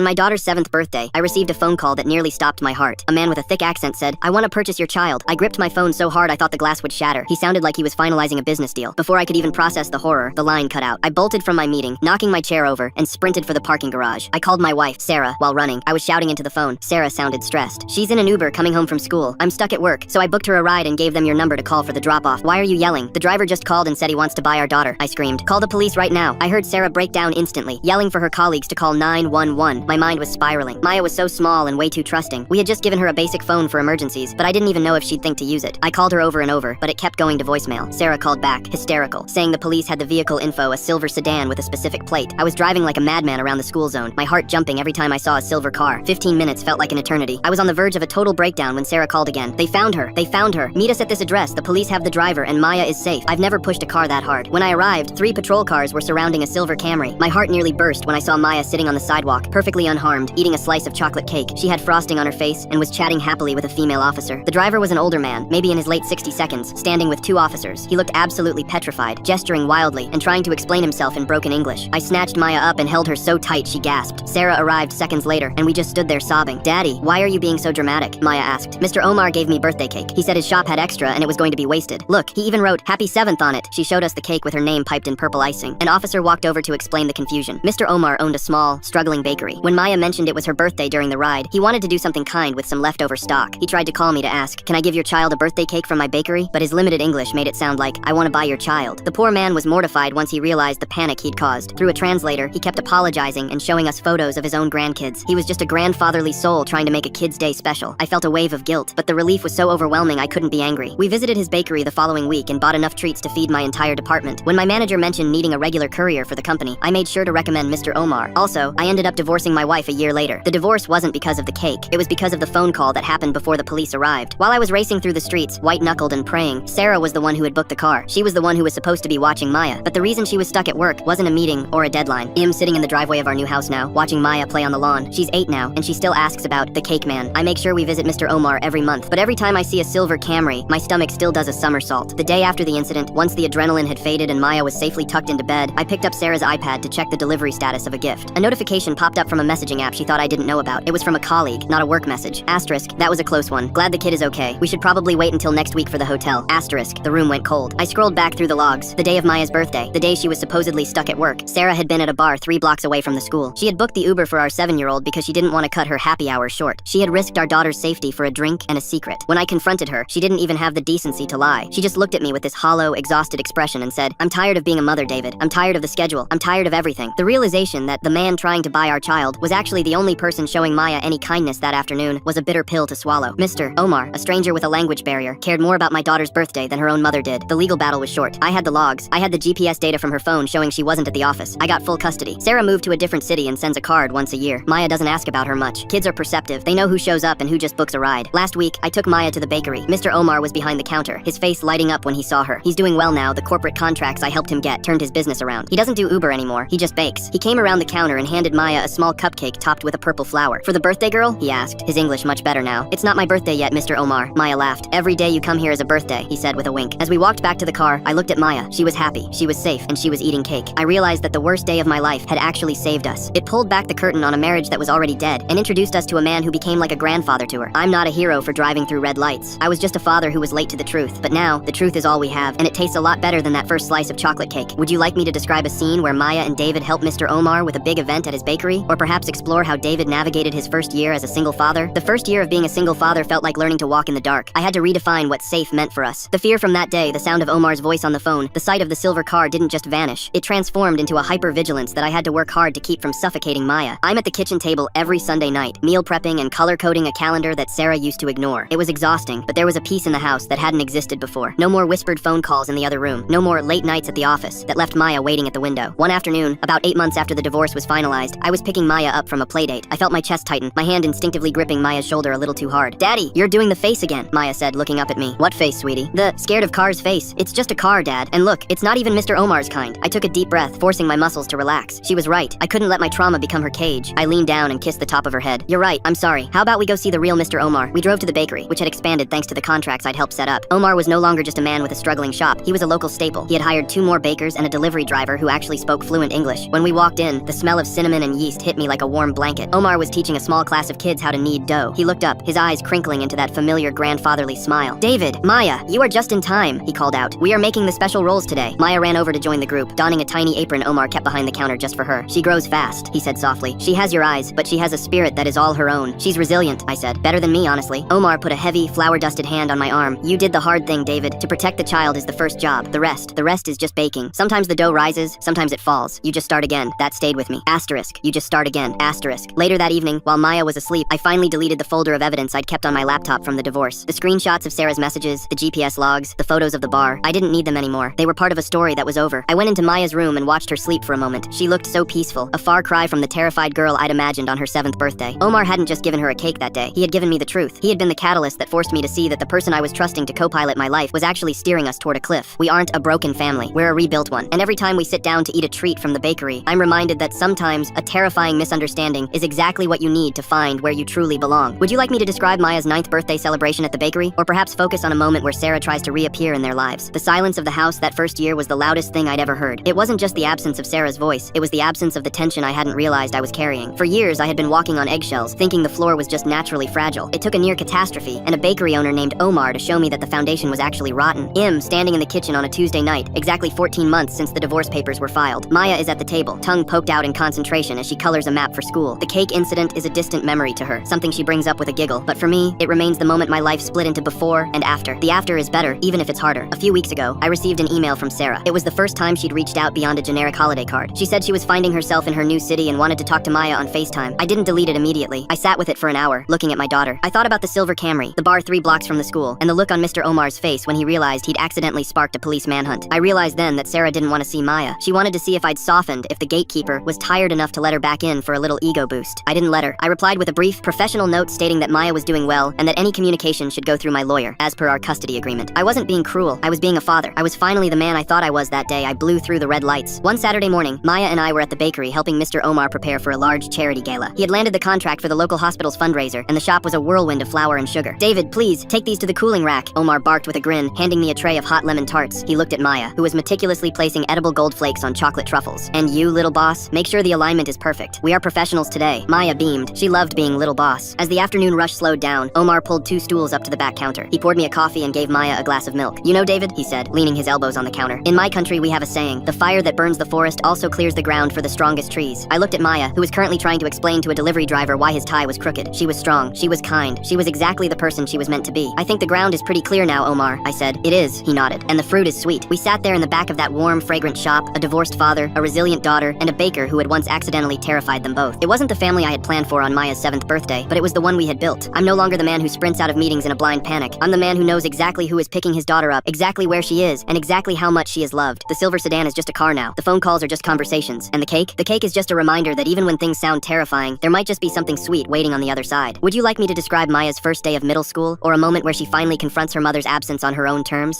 On my daughter's 7th birthday, I received a phone call that nearly stopped my heart. A man with a thick accent said, "I want to purchase your child." I gripped my phone so hard I thought the glass would shatter. He sounded like he was finalizing a business deal. Before I could even process the horror, the line cut out. I bolted from my meeting, knocking my chair over, and sprinted for the parking garage. I called my wife, Sarah, while running. I was shouting into the phone. Sarah sounded stressed. "She's in an Uber coming home from school. I'm stuck at work, so I booked her a ride and gave them your number to call for the drop-off." "Why are you yelling? The driver just called and said he wants to buy our daughter," I screamed. "Call the police right now." I heard Sarah break down instantly, yelling for her colleagues to call 911. My mind was spiraling. Maya was so small and way too trusting. We had just given her a basic phone for emergencies, but I didn't even know if she'd think to use it. I called her over and over, but it kept going to voicemail. Sarah called back, hysterical, saying the police had the vehicle info, a silver sedan with a specific plate. I was driving like a madman around the school zone, my heart jumping every time I saw a silver car. 15 minutes felt like an eternity. I was on the verge of a total breakdown when Sarah called again. "They found her. They found her. Meet us at this address. The police have the driver and Maya is safe." I've never pushed a car that hard. When I arrived, 3 patrol cars were surrounding a silver Camry. My heart nearly burst when I saw Maya sitting on the sidewalk, perfectly unharmed, eating a slice of chocolate cake. She had frosting on her face and was chatting happily with a female officer. The driver was an older man, maybe in his late 60s, standing with 2 officers. He looked absolutely petrified, gesturing wildly and trying to explain himself in broken English. I snatched Maya up and held her so tight she gasped. Sarah arrived seconds later, and we just stood there sobbing. "Daddy, why are you being so dramatic?" Maya asked. "Mr. Omar gave me birthday cake. He said his shop had extra and it was going to be wasted. Look, he even wrote Happy 7th on it." She showed us the cake with her name piped in purple icing. An officer walked over to explain the confusion. Mr. Omar owned a small, struggling bakery. When Maya mentioned it was her birthday during the ride, he wanted to do something kind with some leftover stock. He tried to call me to ask, "Can I give your child a birthday cake from my bakery?" But his limited English made it sound like, "I want to buy your child." The poor man was mortified once he realized the panic he'd caused. Through a translator, he kept apologizing and showing us photos of his own grandkids. He was just a grandfatherly soul trying to make a kid's day special. I felt a wave of guilt, but the relief was so overwhelming I couldn't be angry. We visited his bakery the following week and bought enough treats to feed my entire department. When my manager mentioned needing a regular courier for the company, I made sure to recommend Mr. Omar. Also, I ended up divorcing my wife a year later. The divorce wasn't because of the cake. It was because of the phone call that happened before the police arrived. While I was racing through the streets, white-knuckled and praying, Sarah was the one who had booked the car. She was the one who was supposed to be watching Maya, but the reason she was stuck at work wasn't a meeting or a deadline. I'm sitting in the driveway of our new house now, watching Maya play on the lawn. She's 8 now, and she still asks about the cake man. I make sure we visit Mr. Omar every month, but every time I see a silver Camry, my stomach still does a somersault. The day after the incident, once the adrenaline had faded and Maya was safely tucked into bed, I picked up Sarah's iPad to check the delivery status of a gift. A notification popped up from a messaging app she thought I didn't know about. It was from a colleague, not a work message. Asterisk, that was a close one. Glad the kid is okay. We should probably wait until next week for the hotel. Asterisk, the room went cold. I scrolled back through the logs. The day of Maya's birthday, the day she was supposedly stuck at work, Sarah had been at a bar 3 blocks away from the school. She had booked the Uber for our 7-year-old because she didn't want to cut her happy hour short. She had risked our daughter's safety for a drink and a secret. When I confronted her, she didn't even have the decency to lie. She just looked at me with this hollow, exhausted expression and said, "I'm tired of being a mother, David. I'm tired of the schedule. I'm tired of everything." The realization that the man trying to buy our child was actually the only person showing Maya any kindness that afternoon was a bitter pill to swallow. Mr. Omar, a stranger with a language barrier, cared more about my daughter's birthday than her own mother did. The legal battle was short. I had the logs. I had the GPS data from her phone showing she wasn't at the office. I got full custody. Sarah moved to a different city and sends a card once a year. Maya doesn't ask about her much. Kids are perceptive. They know who shows up and who just books a ride. Last week, I took Maya to the bakery. Mr. Omar was behind the counter, his face lighting up when he saw her. He's doing well now. The corporate contracts I helped him get turned his business around. He doesn't do Uber anymore. He just bakes. He came around the counter and handed Maya a small cupcake topped with a purple flower. "For the birthday girl?" he asked, his English much better now. "It's not my birthday yet, Mr. Omar." Maya laughed. "Every day you come here is a birthday," he said with a wink. As we walked back to the car, I looked at Maya. She was happy, she was safe, and she was eating cake. I realized that the worst day of my life had actually saved us. It pulled back the curtain on a marriage that was already dead and introduced us to a man who became like a grandfather to her. I'm not a hero for driving through red lights. I was just a father who was late to the truth. But now, the truth is all we have, and it tastes a lot better than that first slice of chocolate cake. Would you like me to describe a scene where Maya and David helped Mr. Omar with a big event at his bakery? Or perhaps explore how David navigated his first year as a single father? The first year of being a single father felt like learning to walk in the dark. I had to redefine what safe meant for us. The fear from that day, the sound of Omar's voice on the phone, the sight of the silver car didn't just vanish. It transformed into a hyper-vigilance that I had to work hard to keep from suffocating Maya. I'm at the kitchen table every Sunday night, meal prepping and color-coding a calendar that Sarah used to ignore. It was exhausting, but there was a peace in the house that hadn't existed before. No more whispered phone calls in the other room. No more late nights at the office that left Maya waiting at the window. One afternoon, about 8 months after the divorce was finalized, I was picking Maya up from a playdate. I felt my chest tighten, my hand instinctively gripping Maya's shoulder a little too hard. "Daddy, you're doing the face again," Maya said, looking up at me. "What face, sweetie?" "The scared of cars face. It's just a car, Dad. And look, it's not even Mr. Omar's kind." I took a deep breath, forcing my muscles to relax. She was right. I couldn't let my trauma become her cage. I leaned down and kissed the top of her head. "You're right. I'm sorry. How about we go see the real Mr. Omar?" We drove to the bakery, which had expanded thanks to the contracts I'd helped set up. Omar was no longer just a man with a struggling shop. He was a local staple. He had hired 2 more bakers and a delivery driver who actually spoke fluent English. When we walked in, the smell of cinnamon and yeast hit me like a warm blanket. Omar was teaching a small class of kids how to knead dough. He looked up, his eyes crinkling into that familiar grandfatherly smile. "David, Maya, you are just in time," he called out. "We are making the special rolls today." Maya ran over to join the group, donning a tiny apron Omar kept behind the counter just for her. "She grows fast," he said softly. "She has your eyes, but she has a spirit that is all her own. She's resilient," I said. "Better than me, honestly." Omar put a heavy, flour-dusted hand on my arm. "You did the hard thing, David. To protect the child is the first job. The rest is just baking. Sometimes the dough rises, sometimes it falls. You just start again." That stayed with me. Asterisk. You just start again. Asterisk. Later that evening, while Maya was asleep, I finally deleted the folder of evidence I'd kept on my laptop from the divorce. The screenshots of Sarah's messages, the GPS logs, the photos of the bar. I didn't need them anymore. They were part of a story that was over. I went into Maya's room and watched her sleep for a moment. She looked so peaceful, a far cry from the terrified girl I'd imagined on her 7th birthday. Omar hadn't just given her a cake that day. He had given me the truth. He had been the catalyst that forced me to see that the person I was trusting to co-pilot my life was actually steering us toward a cliff. We aren't a broken family. We're a rebuilt one. And every time we sit down to eat a treat from the bakery, I'm reminded that sometimes a terrifying misunderstanding is exactly what you need to find where you truly belong. Would you like me to describe Maya's 9th birthday celebration at the bakery? Or perhaps focus on a moment where Sarah tries to reappear in their lives? The silence of the house that first year was the loudest thing I'd ever heard. It wasn't just the absence of Sarah's voice, it was the absence of the tension I hadn't realized I was carrying. For years, I had been walking on eggshells, thinking the floor was just naturally fragile. It took a near catastrophe, and a bakery owner named Omar to show me that the foundation was actually rotten. Standing in the kitchen on a Tuesday night, exactly 14 months since the divorce papers were filed. Maya is at the table, tongue poked out in concentration as she colors a map for school. The cake incident is a distant memory to her, something she brings up with a giggle. But for me, it remains the moment my life split into before and after. The after is better, even if it's harder. A few weeks ago, I received an email from Sarah. It was the first time she'd reached out beyond a generic holiday card. She said she was finding herself in her new city and wanted to talk to Maya on FaceTime. I didn't delete it immediately. I sat with it for an hour, looking at my daughter. I thought about the silver Camry, the bar 3 blocks from the school, and the look on Mr. Omar's face when he realized he'd accidentally sparked a police manhunt. I realized then that Sarah didn't want to see Maya. She wanted to see if I'd softened, if the gatekeeper was tired enough to let her back in for a little ego boost. I didn't let her. I replied with a brief, professional note stating that Maya was doing well and that any communication should go through my lawyer, as per our custody agreement. I wasn't being cruel. I was being a father. I was finally the man I thought I was that day I blew through the red lights. One Saturday morning, Maya and I were at the bakery helping Mr. Omar prepare for a large charity gala. He had landed the contract for the local hospital's fundraiser, and the shop was a whirlwind of flour and sugar. "David, please, take these to the cooling rack," Omar barked with a grin, handing me a tray of hot lemon tarts. He looked at Maya, who was meticulously placing edible gold flakes on chocolate truffles. "And you, little boss, make sure the alignment is perfect. We are professionals today." Maya beamed. She loved being little boss. As the afternoon rush slowed down, Omar pulled 2 stools up to the back counter. He poured me a coffee and gave Maya a glass of milk. "You know, David," he said, leaning his elbows on the counter, "in my country we have a saying, the fire that burns the forest also clears the ground for the strongest trees." I looked at Maya, who was currently trying to explain to a delivery driver why his tie was crooked. She was strong. She was kind. She was exactly the person she was meant to be. "I think the ground is pretty clear now, Omar," I said. "It is," he nodded, "and the fruit is sweet." We sat there in the back of that warm, fragrant shop, a divorced father, a resilient daughter, and a baker who had once accidentally terrified them both. It wasn't the family I had planned for on Maya's 7th birthday, but it was the one we had built. I'm no longer the man who sprints out of meetings in a blind panic. I'm the man who knows exactly who is picking his daughter up, exactly where she is, and exactly how much she is loved. The silver sedan is just a car now. The phone calls are just conversations. And the cake? The cake is just a reminder that even when things sound terrifying, there might just be something sweet waiting on the other side. Would you like me to describe Maya's first day of middle school, or a moment where she finally confronts her mother's absence on her own terms?